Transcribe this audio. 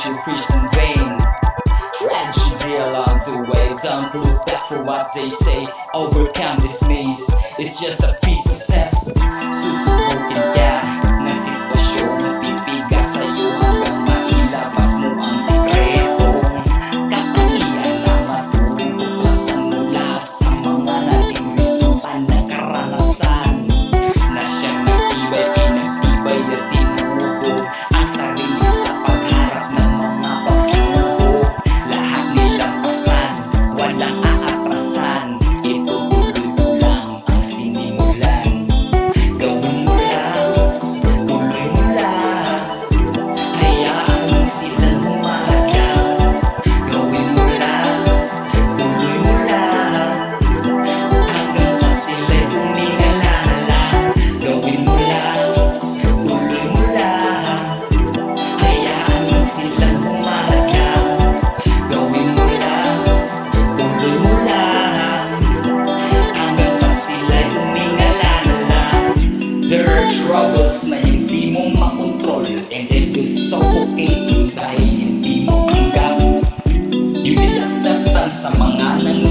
your fish in vain. Tragedy along the way, don't look back for what they say. Overcome this maze, it's just a piece of test. Susubukin ka ng sitwasyong pipiga sa'yo hanggang mailabas mo ang sikretong katangian na matutuklasan mula sa mga naging resulta ng karanasan na siyang nagtibay, pinagtibay at tinubog ang sarili sa pagharap ng mga pagsubok. Lahat nilang pasan, walang aatrasan. Ito tuloy lang ang sinimulan. Gawin mo lang, tuloy mo lang. Hayaan mo silang humahadlang. Gawin mo lang, tuloy mo lang. Hanggang sa sila'y umingalala. Gawin mo lang, tuloy mo lang. Hayaan mo silang humahadlang. Gawin mo lang, tuloy mo lang. Hanggang sa sila'y umingalala. There are troubles na hindi mo makontrol, and it will suffocate you dahil hindi mo tanggap. You need acceptance sa mga nangyayari.